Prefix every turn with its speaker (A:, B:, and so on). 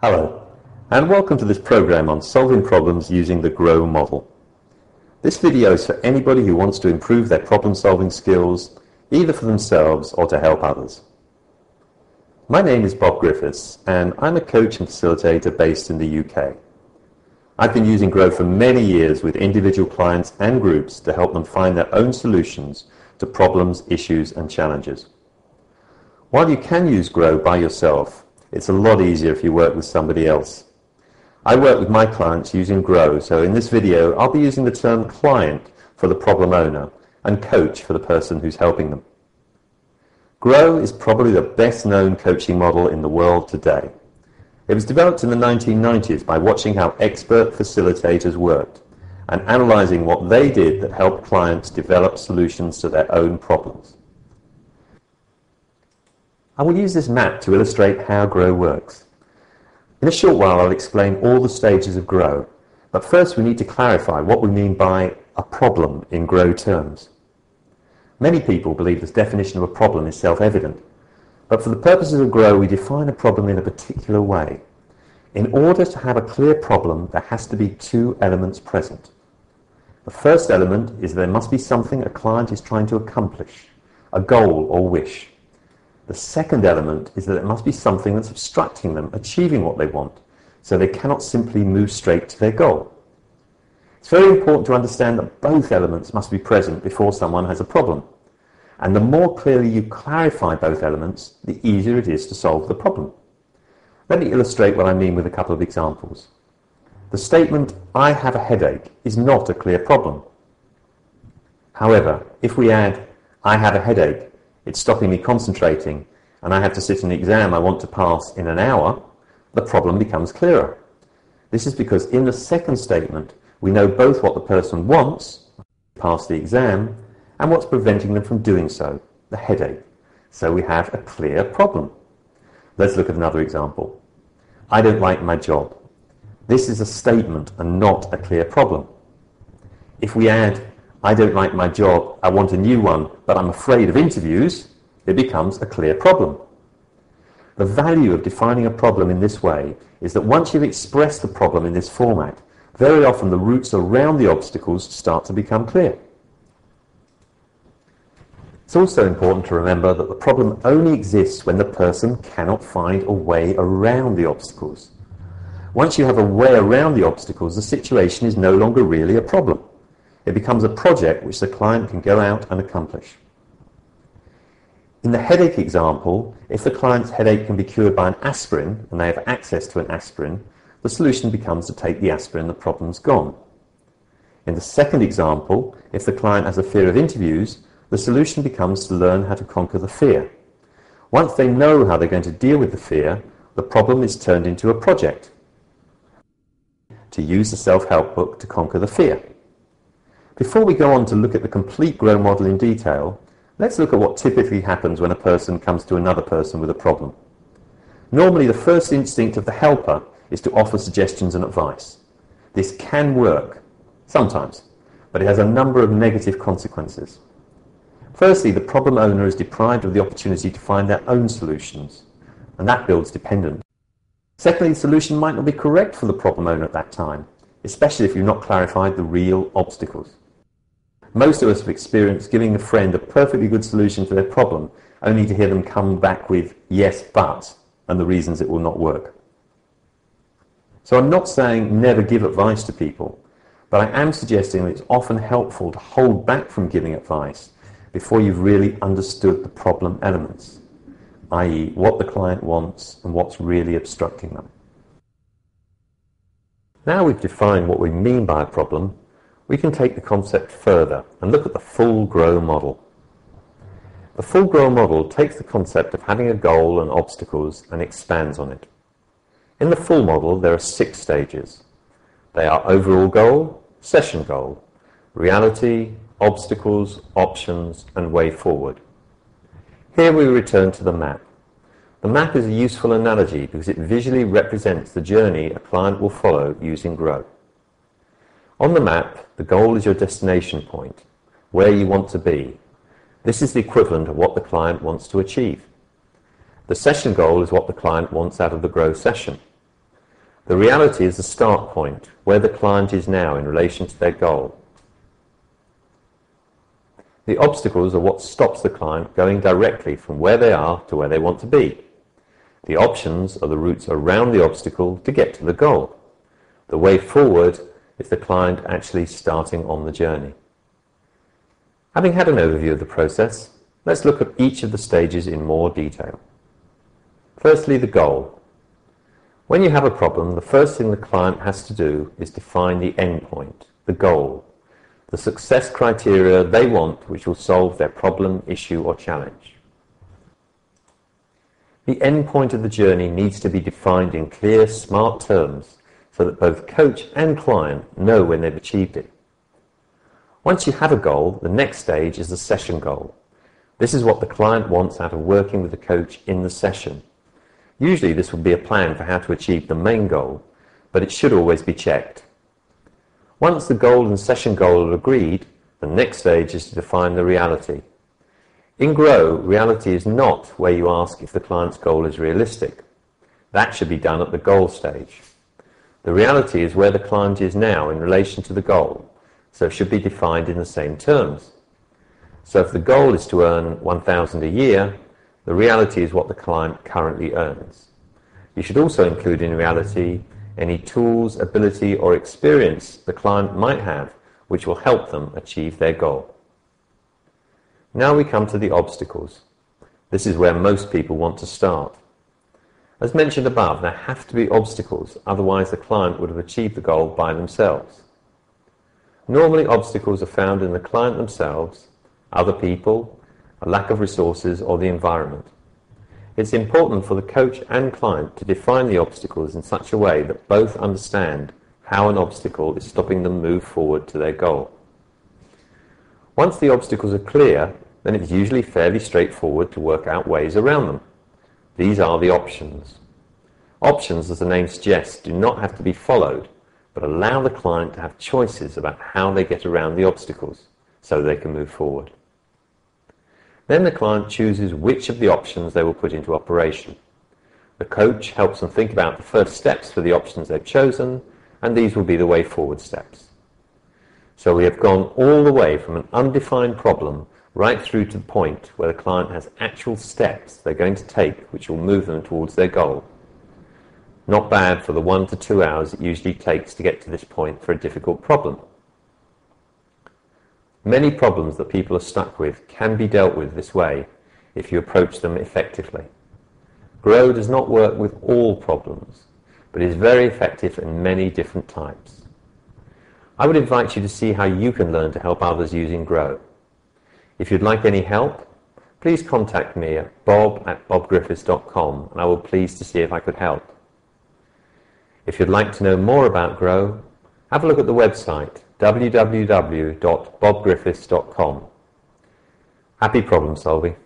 A: Hello, and welcome to this program on solving problems using the GROW model. This video is for anybody who wants to improve their problem-solving skills, either for themselves or to help others. My name is Bob Griffiths, and I'm a coach and facilitator based in the UK. I've been using GROW for many years with individual clients and groups to help them find their own solutions to problems, issues, and challenges. While you can use GROW by yourself, it's a lot easier if you work with somebody else. I work with my clients using GROW, so in this video I'll be using the term client for the problem owner and coach for the person who's helping them. GROW is probably the best known coaching model in the world today. It was developed in the 1990s by watching how expert facilitators worked and analysing what they did that helped clients develop solutions to their own problems. I will use this map to illustrate how GROW works. In a short while I'll explain all the stages of GROW, but first we need to clarify what we mean by a problem in GROW terms. Many people believe this definition of a problem is self-evident, but for the purposes of GROW we define a problem in a particular way. In order to have a clear problem, there has to be two elements present. The first element is there must be something a client is trying to accomplish, a goal or wish. The second element is that it must be something that's obstructing them achieving what they want, so they cannot simply move straight to their goal. It's very important to understand that both elements must be present before someone has a problem. And the more clearly you clarify both elements, the easier it is to solve the problem. Let me illustrate what I mean with a couple of examples. The statement, "I have a headache," is not a clear problem. However, if we add, "I have a headache, it's stopping me concentrating, and I have to sit an exam I want to pass in an hour," the problem becomes clearer. This is because in the second statement, we know both what the person wants, pass the exam, and what's preventing them from doing so, the headache. So we have a clear problem. Let's look at another example. "I don't like my job." This is a statement and not a clear problem. If we add, "I don't like my job, I want a new one, but I'm afraid of interviews," it becomes a clear problem. The value of defining a problem in this way is that once you've expressed the problem in this format, very often the routes around the obstacles start to become clear. It's also important to remember that the problem only exists when the person cannot find a way around the obstacles. Once you have a way around the obstacles, the situation is no longer really a problem. It becomes a project which the client can go out and accomplish. In the headache example, if the client's headache can be cured by an aspirin and they have access to an aspirin, the solution becomes to take the aspirin, the problem's gone. In the second example, if the client has a fear of interviews, the solution becomes to learn how to conquer the fear. Once they know how they're going to deal with the fear, the problem is turned into a project to use the self-help book to conquer the fear. Before we go on to look at the complete GROW model in detail, let's look at what typically happens when a person comes to another person with a problem. Normally, the first instinct of the helper is to offer suggestions and advice. This can work, sometimes, but it has a number of negative consequences. Firstly, the problem owner is deprived of the opportunity to find their own solutions, and that builds dependence. Secondly, the solution might not be correct for the problem owner at that time, especially if you've not clarified the real obstacles. Most of us have experienced giving a friend a perfectly good solution to their problem, only to hear them come back with "yes, but," and the reasons it will not work. So I'm not saying never give advice to people, but I am suggesting that it's often helpful to hold back from giving advice before you've really understood the problem elements, i.e. what the client wants and what's really obstructing them. Now we've defined what we mean by a problem, we can take the concept further and look at the full GROW model. The full GROW model takes the concept of having a goal and obstacles and expands on it. In the full model there are 6 stages. They are overall goal, session goal, reality, obstacles, options, and way forward. Here we return to the map. The map is a useful analogy because it visually represents the journey a client will follow using GROW. On the map, the goal is your destination point, where you want to be. This is the equivalent of what the client wants to achieve. The session goal is what the client wants out of the GROW session. The reality is the start point, where the client is now in relation to their goal. The obstacles are what stops the client going directly from where they are to where they want to be. The options are the routes around the obstacle to get to the goal. The way forward is the client actually starting on the journey. Having had an overview of the process, let's look at each of the stages in more detail. Firstly, the goal. When you have a problem, the first thing the client has to do is define the end point, the goal, the success criteria they want which will solve their problem, issue or challenge. The end point of the journey needs to be defined in clear, smart terms so that both coach and client know when they've achieved it. Once you have a goal, the next stage is the session goal. This is what the client wants out of working with the coach in the session. Usually this will be a plan for how to achieve the main goal, but it should always be checked. Once the goal and session goal are agreed, the next stage is to define the reality. In Grow, reality is not where you ask if the client's goal is realistic. That should be done at the goal stage. The reality is where the client is now in relation to the goal, so it should be defined in the same terms. So if the goal is to earn $1,000 a year, the reality is what the client currently earns. You should also include in reality any tools, ability or experience the client might have which will help them achieve their goal. Now we come to the obstacles. This is where most people want to start. As mentioned above, there have to be obstacles, otherwise the client would have achieved the goal by themselves. Normally obstacles are found in the client themselves, other people, a lack of resources or the environment. It's important for the coach and client to define the obstacles in such a way that both understand how an obstacle is stopping them move forward to their goal. Once the obstacles are clear, then it's usually fairly straightforward to work out ways around them. These are the options. Options, as the name suggests, do not have to be followed, but allow the client to have choices about how they get around the obstacles so they can move forward. Then the client chooses which of the options they will put into operation. The coach helps them think about the first steps for the options they've chosen, and these will be the way forward steps. So we have gone all the way from an undefined problem right through to the point where the client has actual steps they're going to take which will move them towards their goal. Not bad for the 1 to 2 hours it usually takes to get to this point for a difficult problem. Many problems that people are stuck with can be dealt with this way if you approach them effectively. Grow does not work with all problems, but is very effective in many different types. I would invite you to see how you can learn to help others using Grow. If you'd like any help, please contact me at bob@bobgriffiths.com and I will be pleased to see if I could help. If you'd like to know more about Grow, have a look at the website www.bobgriffiths.com. Happy problem solving.